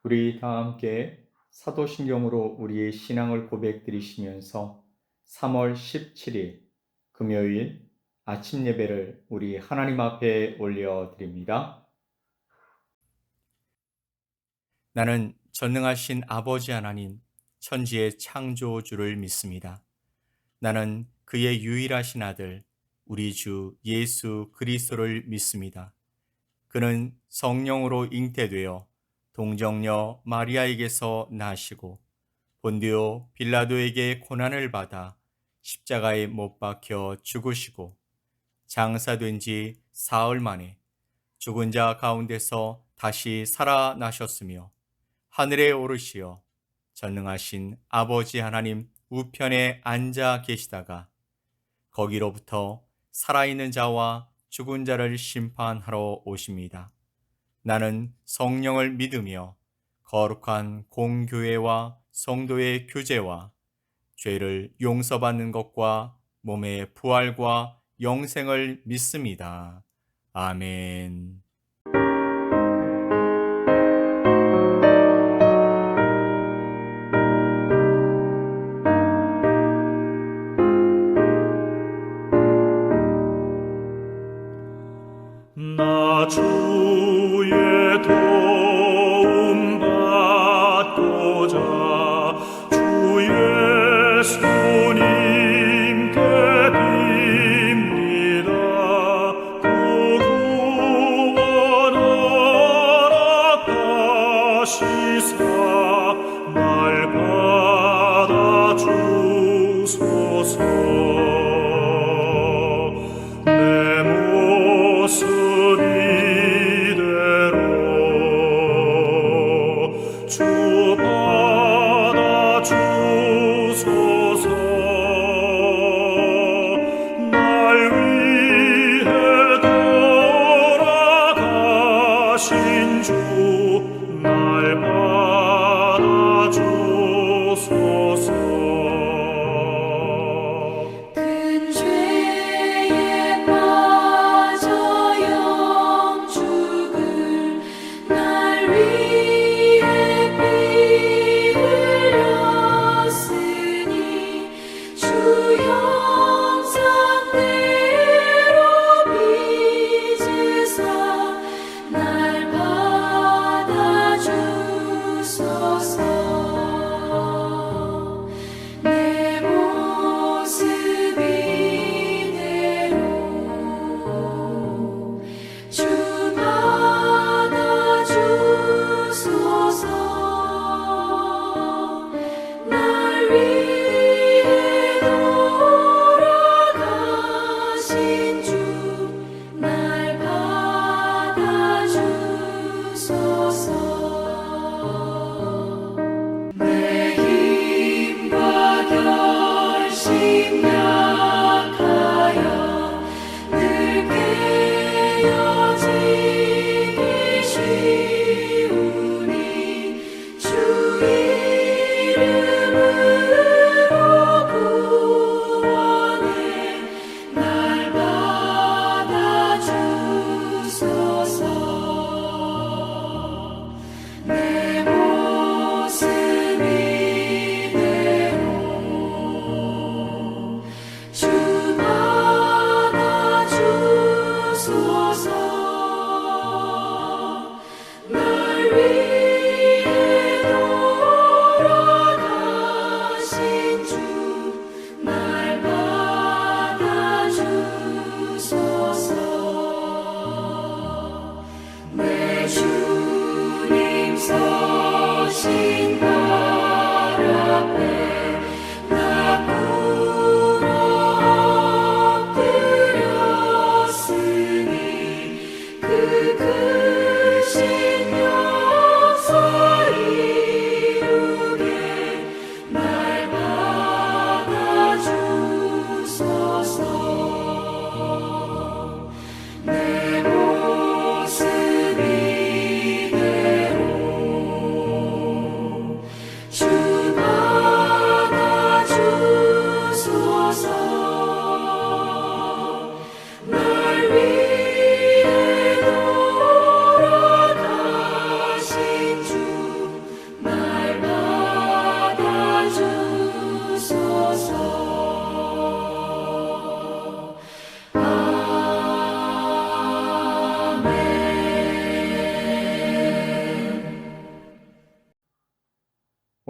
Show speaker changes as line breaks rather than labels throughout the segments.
우리 다 함께 사도신경으로 우리의 신앙을 고백드리시면서 3월 17일 금요일 아침 예배를 우리 하나님 앞에 올려드립니다. 나는 전능하신 아버지 하나님, 천지의 창조주를 믿습니다. 나는 그의 유일하신 아들, 우리 주 예수 그리스도를 믿습니다. 그는 성령으로 잉태되어 동정녀 마리아에게서 나시고 본디오 빌라도에게 고난을 받아 십자가에 못 박혀 죽으시고 장사된 지 사흘 만에 죽은 자 가운데서 다시 살아나셨으며 하늘에 오르시어 전능하신 아버지 하나님 우편에 앉아 계시다가 거기로부터 살아있는 자와 죽은 자를 심판하러 오십니다. 나는 성령을 믿으며 거룩한 공교회와 성도의 교제와 죄를 용서받는 것과 몸의 부활과 영생을 믿습니다. 아멘.
나 주의 도움 받고자 주 예수님께 빕니다. 그 구원 허락하시사 날 받아 주소서. 내 모습 이대로 주 받아 주소서. 날 위해 돌아가신 주 날 받아 주소서.
큰 죄에 빠져 영죽을 날 위해 피 흘렸으니 주 형상대로 빚으사 날 받아 주소서.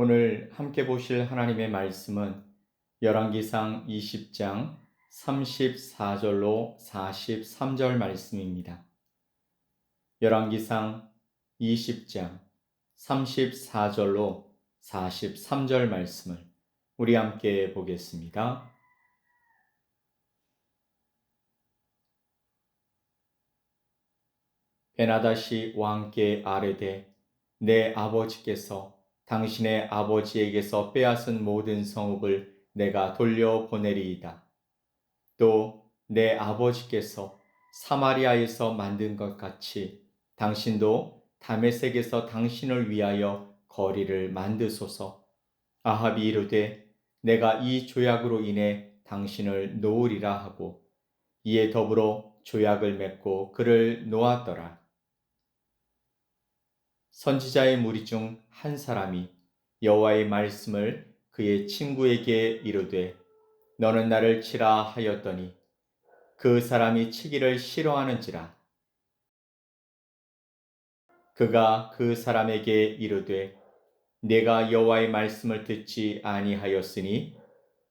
오늘 함께 보실 하나님의 말씀은 열왕기상 20장 34절로 43절 말씀입니다. 열왕기상 20장 34절로 43절 말씀을 우리 함께 보겠습니다. 베나다시 왕께 아뢰되 내 아버지께서 당신의 아버지에게서 빼앗은 모든 성읍을 내가 돌려보내리이다. 또 내 아버지께서 사마리아에서 만든 것 같이 당신도 다메섹에서 당신을 위하여 거리를 만드소서. 아합이 이르되 내가 이 조약으로 인해 당신을 놓으리라 하고 이에 더불어 조약을 맺고 그를 놓았더라. 선지자의 무리 중 한 사람이 여호와의 말씀을 그의 친구에게 이르되 너는 나를 치라 하였더니 그 사람이 치기를 싫어하는지라. 그가 그 사람에게 이르되 내가 여호와의 말씀을 듣지 아니하였으니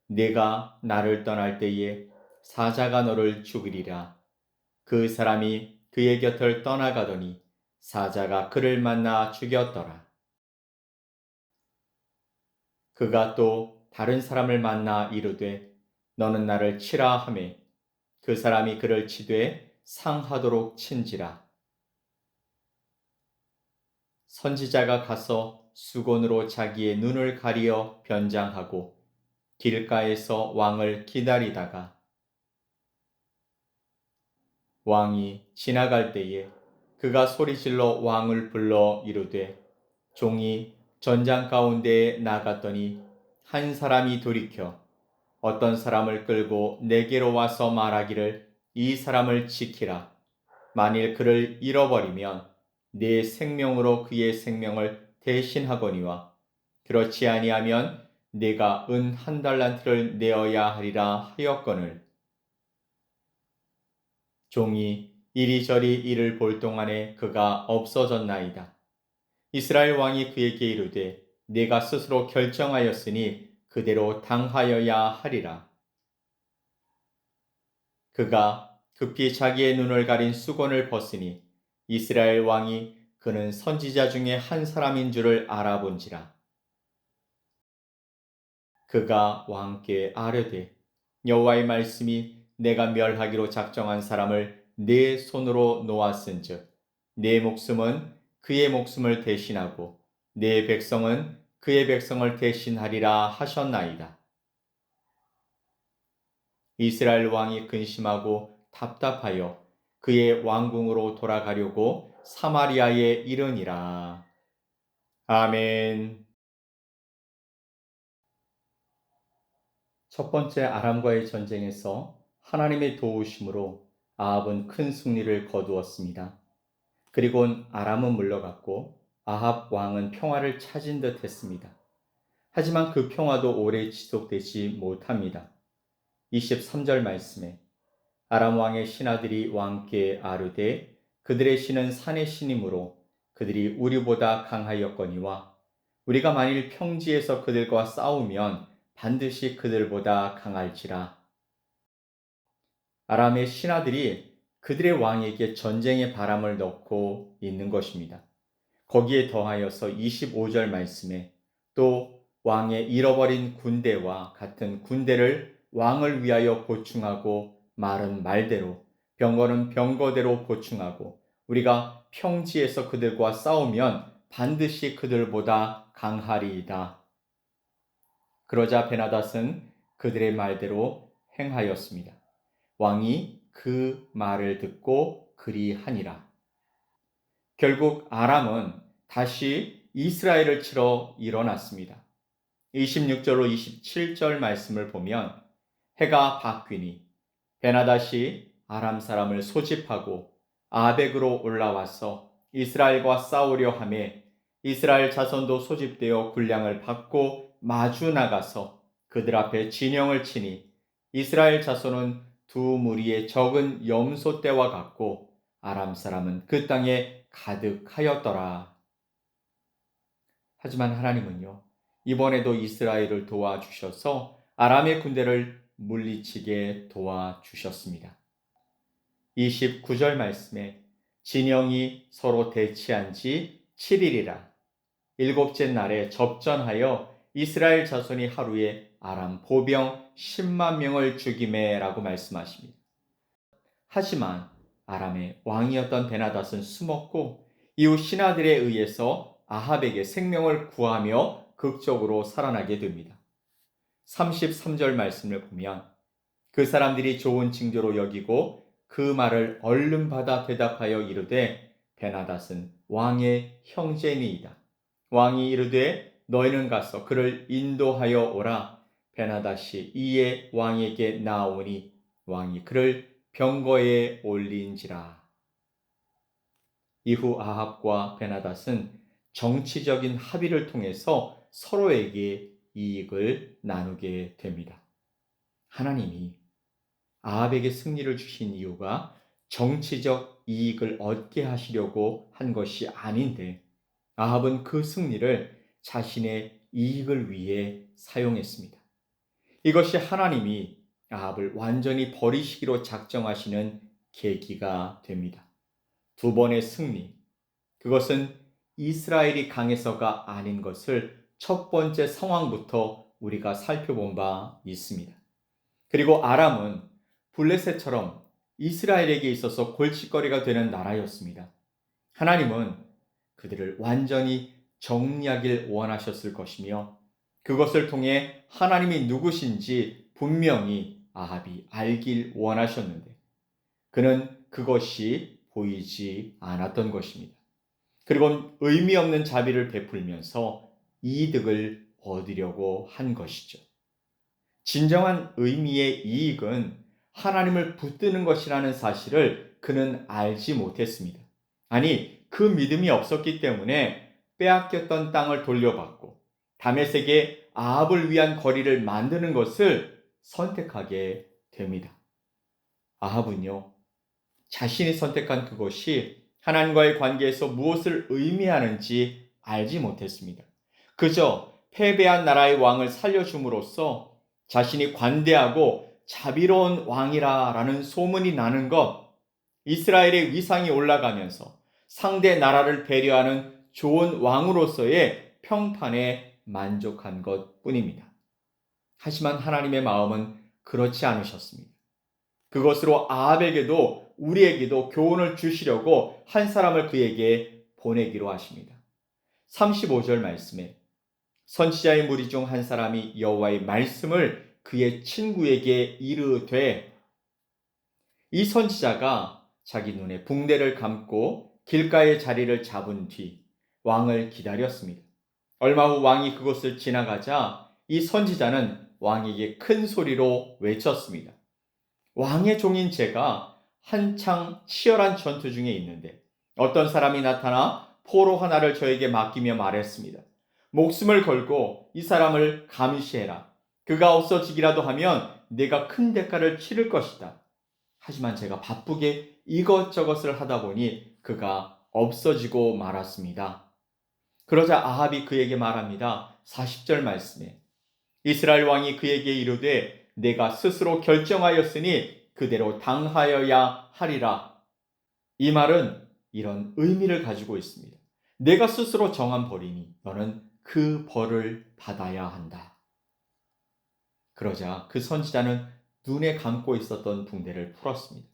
내가 나를 떠날 때에 사자가 너를 죽이리라. 그 사람이 그의 곁을 떠나가더니 사자가 그를 만나 죽였더라. 그가 또 다른 사람을 만나 이르되 너는 나를 치라 하매 그 사람이 그를 치되 상하도록 친지라. 선지자가 가서 수건으로 자기의 눈을 가리어 변장하고 길가에서 왕을 기다리다가 왕이 지나갈 때에 그가 소리질러 왕을 불러 이르되 종이 전장 가운데에 나갔더니 한 사람이 돌이켜 어떤 사람을 끌고 내게로 와서 말하기를 이 사람을 지키라. 만일 그를 잃어버리면 내 생명으로 그의 생명을 대신하거니와 그렇지 아니하면 내가 은 1달란트를 내어야 하리라 하였거늘. 종이 이리저리 이를 볼 동안에 그가 없어졌나이다. 이스라엘 왕이 그에게 이르되 내가 스스로 결정하였으니 그대로 당하여야 하리라. 그가 급히 자기의 눈을 가린 수건을 벗으니 이스라엘 왕이 그는 선지자 중에 한 사람인 줄을 알아본지라. 그가 왕께 아뢰되 여호와의 말씀이 내가 멸하기로 작정한 사람을 내 손으로 놓았은즉 내 목숨은 그의 목숨을 대신하고 내 백성은 그의 백성을 대신하리라 하셨나이다. 이스라엘 왕이 근심하고 답답하여 그의 왕궁으로 돌아가려고 사마리아에 이르니라. 아멘. 첫 번째 아람과의 전쟁에서 하나님의 도우심으로 아합은 큰 승리를 거두었습니다. 그리곤 아람은 물러갔고 아합 왕은 평화를 찾은 듯 했습니다. 하지만 그 평화도 오래 지속되지 못합니다. 23절 말씀에 아람 왕의 신하들이 왕께 아뢰되 그들의 신은 산의 신이므로 그들이 우리보다 강하였거니와 우리가 만일 평지에서 그들과 싸우면 반드시 그들보다 강할지라. 아람의 신하들이 그들의 왕에게 전쟁의 바람을 넣고 있는 것입니다. 거기에 더하여서 25절 말씀에 또 왕의 잃어버린 군대와 같은 군대를 왕을 위하여 보충하고 말은 말대로 병거는 병거대로 보충하고 우리가 평지에서 그들과 싸우면 반드시 그들보다 강하리이다. 그러자 베나닷은 그들의 말대로 행하였습니다. 왕이 그 말을 듣고 그리하니라. 결국 아람은 다시 이스라엘을 치러 일어났습니다. 26절로 27절 말씀을 보면 해가 바뀌니 베나닷이 아람 사람을 소집하고 아벡으로 올라와서 이스라엘과 싸우려 하매 이스라엘 자손도 소집되어 군량을 받고 마주 나가서 그들 앞에 진영을 치니 이스라엘 자손은 두 무리의 적은 염소 떼와 같고 아람 사람은 그 땅에 가득하였더라. 하지만 하나님은요, 이번에도 이스라엘을 도와주셔서 아람의 군대를 물리치게 도와주셨습니다. 29절 말씀에 진영이 서로 대치한 지 7일이라 일곱째 날에 접전하여 이스라엘 자손이 하루에 아람 보병 10만 명을 죽이매 라고 말씀하십니다. 하지만 아람의 왕이었던 베나닷은 숨었고 이후 신하들에 의해서 아합에게 생명을 구하며 극적으로 살아나게 됩니다. 33절 말씀을 보면 그 사람들이 좋은 징조로 여기고 그 말을 얼른 받아 대답하여 이르되 베나닷은 왕의 형제니이다. 왕이 이르되 너희는 가서 그를 인도하여 오라. 베나닷이 이에 왕에게 나오니 왕이 그를 병거에 올린지라. 이후 아합과 베나닷은 정치적인 합의를 통해서 서로에게 이익을 나누게 됩니다. 하나님이 아합에게 승리를 주신 이유가 정치적 이익을 얻게 하시려고 한 것이 아닌데 아합은 그 승리를 자신의 이익을 위해 사용했습니다. 이것이 하나님이 아합을 완전히 버리시기로 작정하시는 계기가 됩니다. 두 번의 승리, 그것은 이스라엘이 강해서가 아닌 것을 첫 번째 상황부터 우리가 살펴본 바 있습니다. 그리고 아람은 블레셋처럼 이스라엘에게 있어서 골칫거리가 되는 나라였습니다. 하나님은 그들을 완전히 정리하길 원하셨을 것이며 그것을 통해 하나님이 누구신지 분명히 아합이 알길 원하셨는데 그는 그것이 보이지 않았던 것입니다. 그리고 의미 없는 자비를 베풀면서 이득을 얻으려고 한 것이죠. 진정한 의미의 이익은 하나님을 붙드는 것이라는 사실을 그는 알지 못했습니다. 아니, 그 믿음이 없었기 때문에 빼앗겼던 땅을 돌려받고 다메섹에 아합을 위한 거리를 만드는 것을 선택하게 됩니다. 아합은요, 자신이 선택한 그것이 하나님과의 관계에서 무엇을 의미하는지 알지 못했습니다. 그저 패배한 나라의 왕을 살려줌으로써 자신이 관대하고 자비로운 왕이라는 소문이 나는 것, 이스라엘의 위상이 올라가면서 상대 나라를 배려하는 좋은 왕으로서의 평판에 만족한 것 뿐입니다. 하지만 하나님의 마음은 그렇지 않으셨습니다. 그것으로 아합에게도 우리에게도 교훈을 주시려고 한 사람을 그에게 보내기로 하십니다. 35절 말씀에 선지자의 무리 중 한 사람이 여호와의 말씀을 그의 친구에게 이르되 이 선지자가 자기 눈에 붕대를 감고 길가의 자리를 잡은 뒤 왕을 기다렸습니다. 얼마 후 왕이 그곳을 지나가자 이 선지자는 왕에게 큰 소리로 외쳤습니다. 왕의 종인 제가 한창 치열한 전투 중에 있는데 어떤 사람이 나타나 포로 하나를 저에게 맡기며 말했습니다. 목숨을 걸고 이 사람을 감시해라. 그가 없어지기라도 하면 내가 큰 대가를 치를 것이다. 하지만 제가 바쁘게 이것저것을 하다 보니 그가 없어지고 말았습니다. 그러자 아합이 그에게 말합니다. 40절 말씀에 이스라엘 왕이 그에게 이르되 내가 스스로 결정하였으니 그대로 당하여야 하리라. 이 말은 이런 의미를 가지고 있습니다. 내가 스스로 정한 벌이니 너는 그 벌을 받아야 한다. 그러자 그 선지자는 눈에 감고 있었던 붕대를 풀었습니다.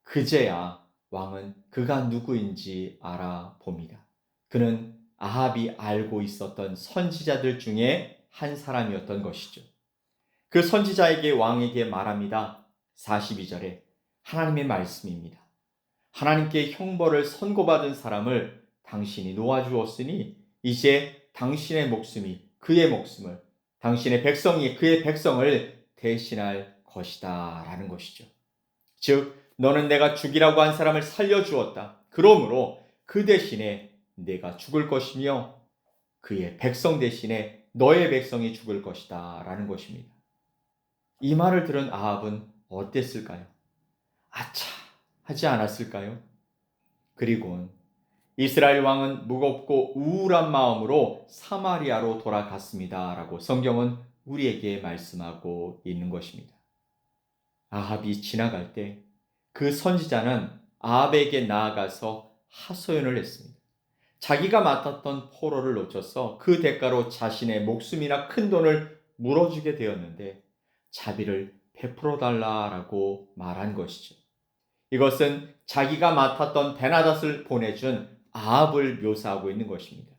그제야 왕은 그가 누구인지 알아봅니다. 그는 아합이 알고 있었던 선지자들 중에 한 사람이었던 것이죠. 그 선지자에게 왕에게 말합니다. 42절에 하나님의 말씀입니다. 하나님께 형벌을 선고받은 사람을 당신이 놓아주었으니 이제 당신의 목숨이 그의 목숨을, 당신의 백성이 그의 백성을 대신할 것이다 라는 것이죠. 즉 너는 내가 죽이라고 한 사람을 살려주었다. 그러므로 그 대신에 내가 죽을 것이며 그의 백성 대신에 너의 백성이 죽을 것이다 라는 것입니다. 이 말을 들은 아합은 어땠을까요? 아차 하지 않았을까요? 그리고는 이스라엘 왕은 무겁고 우울한 마음으로 사마리아로 돌아갔습니다. 라고 성경은 우리에게 말씀하고 있는 것입니다. 아합이 지나갈 때 그 선지자는 아합에게 나아가서 하소연을 했습니다. 자기가 맡았던 포로를 놓쳐서 그 대가로 자신의 목숨이나 큰 돈을 물어주게 되었는데 자비를 베풀어 달라라고 말한 것이죠. 이것은 자기가 맡았던 베나닷을 보내준 아합을 묘사하고 있는 것입니다.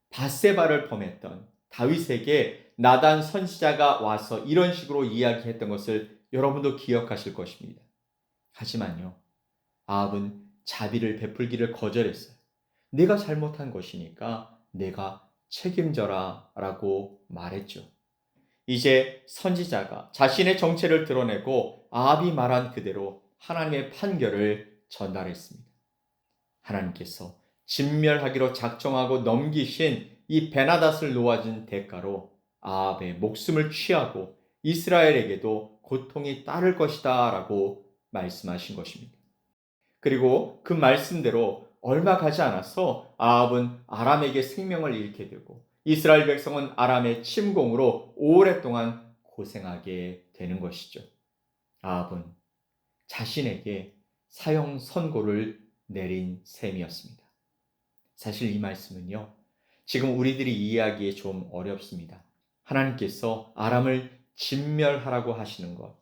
밧세바를 범했던 다윗에게 나단 선지자가 와서 이런 식으로 이야기했던 것을 여러분도 기억하실 것입니다. 하지만요, 아합은 자비를 베풀기를 거절했어요. 내가 잘못한 것이니까 내가 책임져라 라고 말했죠. 이제 선지자가 자신의 정체를 드러내고 아합이 말한 그대로 하나님의 판결을 전달했습니다. 하나님께서 진멸하기로 작정하고 넘기신 이 베나닷을 놓아준 대가로 아합의 목숨을 취하고 이스라엘에게도 고통이 따를 것이다 라고 말씀하신 것입니다. 그리고 그 말씀대로 얼마 가지 않아서 아합은 아람에게 생명을 잃게 되고 이스라엘 백성은 아람의 침공으로 오랫동안 고생하게 되는 것이죠. 아합은 자신에게 사형 선고를 내린 셈이었습니다. 사실 이 말씀은요, 지금 우리들이 이해하기에 좀 어렵습니다. 하나님께서 아람을 진멸하라고 하시는 것,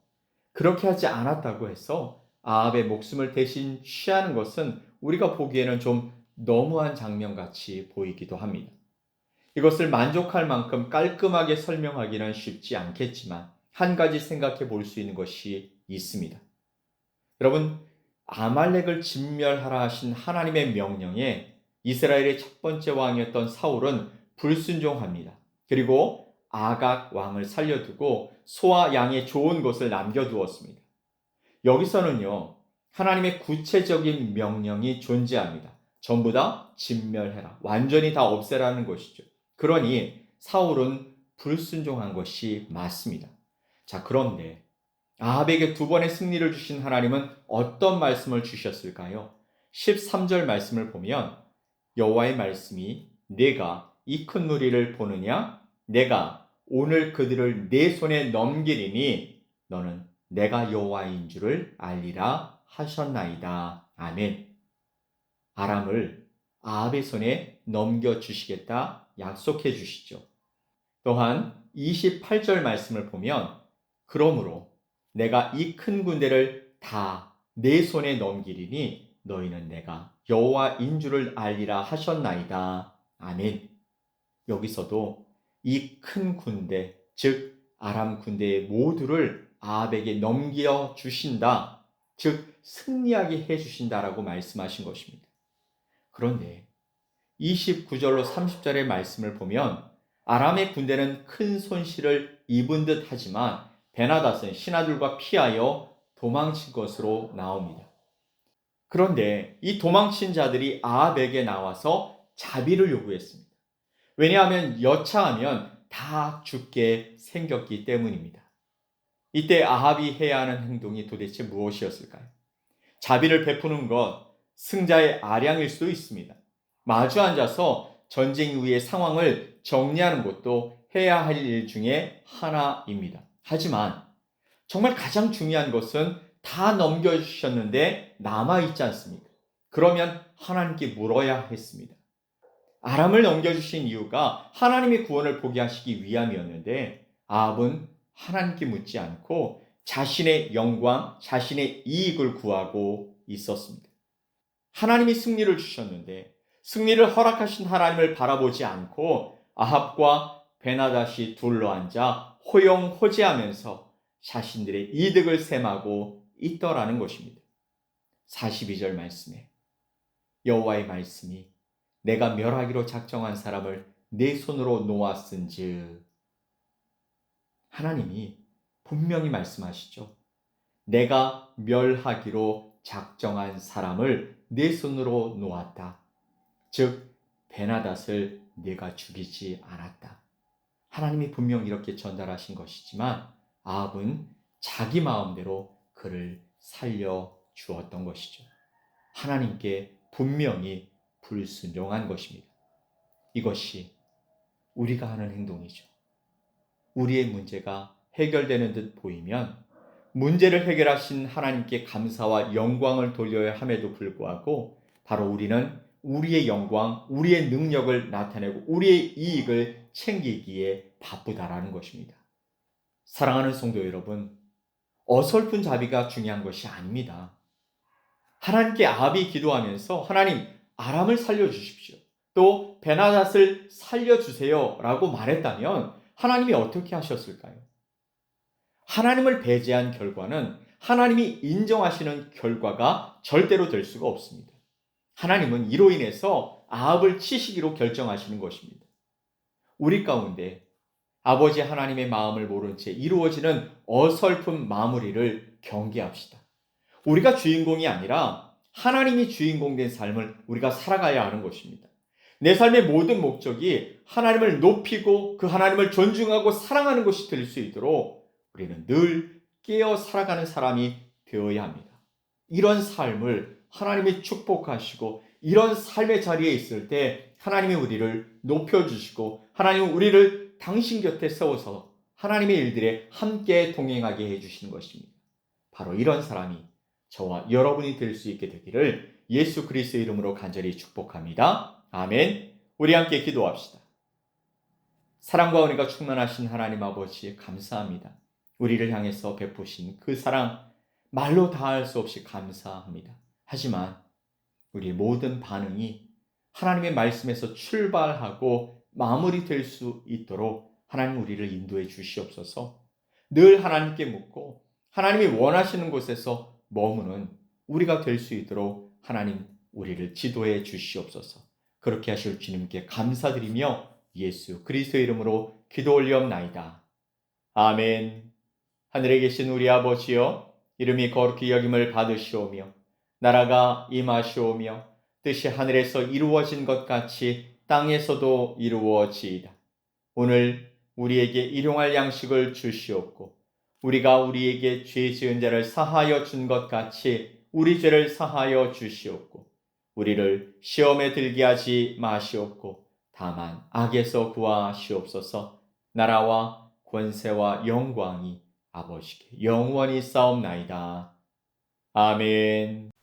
그렇게 하지 않았다고 해서 아합의 목숨을 대신 취하는 것은 우리가 보기에는 좀 너무한 장면같이 보이기도 합니다. 이것을 만족할 만큼 깔끔하게 설명하기는 쉽지 않겠지만 한 가지 생각해 볼 수 있는 것이 있습니다. 여러분, 아말렉을 진멸하라 하신 하나님의 명령에 이스라엘의 첫 번째 왕이었던 사울은 불순종합니다. 그리고 아각 왕을 살려두고 소와 양의 좋은 것을 남겨두었습니다. 여기서는요, 하나님의 구체적인 명령이 존재합니다. 전부 다 진멸해라. 완전히 다 없애라는 것이죠. 그러니 사울은 불순종한 것이 맞습니다. 자, 그런데 아합에게 두 번의 승리를 주신 하나님은 어떤 말씀을 주셨을까요? 13절 말씀을 보면 여호와의 말씀이 내가 이 큰 무리를 보느냐? 내가 오늘 그들을 내 손에 넘기리니 너는 내가 여호와인 줄을 알리라 하셨나이다. 아멘. 아람을 아합의 손에 넘겨주시겠다 약속해 주시죠. 또한 28절 말씀을 보면 그러므로 내가 이 큰 군대를 다 내 손에 넘기리니 너희는 내가 여호와인 줄을 알리라 하셨나이다. 아멘. 여기서도 이 큰 군대, 즉 아람 군대의 모두를 아합에게 넘겨주신다, 즉 승리하게 해주신다라고 말씀하신 것입니다. 그런데 29절로 30절의 말씀을 보면 아람의 군대는 큰 손실을 입은 듯 하지만 베나닷은 신하들과 피하여 도망친 것으로 나옵니다. 그런데 이 도망친 자들이 아합에게 나와서 자비를 요구했습니다. 왜냐하면 여차하면 다 죽게 생겼기 때문입니다. 이때 아합이 해야 하는 행동이 도대체 무엇이었을까요? 자비를 베푸는 것, 승자의 아량일 수도 있습니다. 마주 앉아서 전쟁 이후의 상황을 정리하는 것도 해야 할 일 중에 하나입니다. 하지만 정말 가장 중요한 것은 다 넘겨주셨는데 남아있지 않습니까? 그러면 하나님께 물어야 했습니다. 아람을 넘겨주신 이유가 하나님의 구원을 보게 하시기 위함이었는데 아합은 하나님께 묻지 않고 자신의 영광, 자신의 이익을 구하고 있었습니다. 하나님이 승리를 주셨는데 승리를 허락하신 하나님을 바라보지 않고 아합과 베나닷이 둘러앉아 호용호재하면서 자신들의 이득을 셈하고 있더라는 것입니다. 42절 말씀에 여호와의 말씀이 내가 멸하기로 작정한 사람을 내 손으로 놓았은즉, 하나님이 분명히 말씀하시죠. 내가 멸하기로 작정한 사람을 내 손으로 놓았다. 즉 베나닷을 내가 죽이지 않았다. 하나님이 분명히 이렇게 전달하신 것이지만 아합은 자기 마음대로 그를 살려 주었던 것이죠. 하나님께 분명히 불순종한 것입니다. 이것이 우리가 하는 행동이죠. 우리의 문제가 해결되는 듯 보이면 문제를 해결하신 하나님께 감사와 영광을 돌려야 함에도 불구하고 바로 우리는 우리의 영광, 우리의 능력을 나타내고 우리의 이익을 챙기기에 바쁘다라는 것입니다. 사랑하는 성도 여러분, 어설픈 자비가 중요한 것이 아닙니다. 하나님께 아합이 기도하면서 하나님 아람을 살려주십시오. 또 베나닷을 살려주세요 라고 말했다면 하나님이 어떻게 하셨을까요? 하나님을 배제한 결과는 하나님이 인정하시는 결과가 절대로 될 수가 없습니다. 하나님은 이로 인해서 아합을 치시기로 결정하시는 것입니다. 우리 가운데 아버지 하나님의 마음을 모른 채 이루어지는 어설픈 마무리를 경계합시다. 우리가 주인공이 아니라 하나님이 주인공 된 삶을 우리가 살아가야 하는 것입니다. 내 삶의 모든 목적이 하나님을 높이고 그 하나님을 존중하고 사랑하는 것이 될 수 있도록 우리는 늘 깨어 살아가는 사람이 되어야 합니다. 이런 삶을 하나님이 축복하시고 이런 삶의 자리에 있을 때 하나님이 우리를 높여주시고 하나님은 우리를 당신 곁에 세워서 하나님의 일들에 함께 동행하게 해주시는 것입니다. 바로 이런 사람이 저와 여러분이 될 수 있게 되기를 예수 그리스도의 이름으로 간절히 축복합니다. 아멘. 우리 함께 기도합시다. 사랑과 은혜가 충만하신 하나님 아버지 감사합니다. 우리를 향해서 베푸신 그 사랑 말로 다할 수 없이 감사합니다. 하지만 우리의 모든 반응이 하나님의 말씀에서 출발하고 마무리될 수 있도록 하나님 우리를 인도해 주시옵소서. 늘 하나님께 묻고 하나님이 원하시는 곳에서 머무는 우리가 될 수 있도록 하나님 우리를 지도해 주시옵소서. 그렇게 하실 주님께 감사드리며 예수 그리스도의 이름으로 기도 올리옵나이다. 아멘. 하늘에 계신 우리 아버지여, 이름이 거룩히 여김을 받으시오며 나라가 임하시오며 뜻이 하늘에서 이루어진 것 같이 땅에서도 이루어지이다. 오늘 우리에게 일용할 양식을 주시옵고 우리가 우리에게 죄 지은 자를 사하여 준 것 같이 우리 죄를 사하여 주시옵고 우리를 시험에 들게 하지 마시옵고 다만 악에서 구하시옵소서. 나라와 권세와 영광이 아버지께 영원히 싸움나이다. 아멘.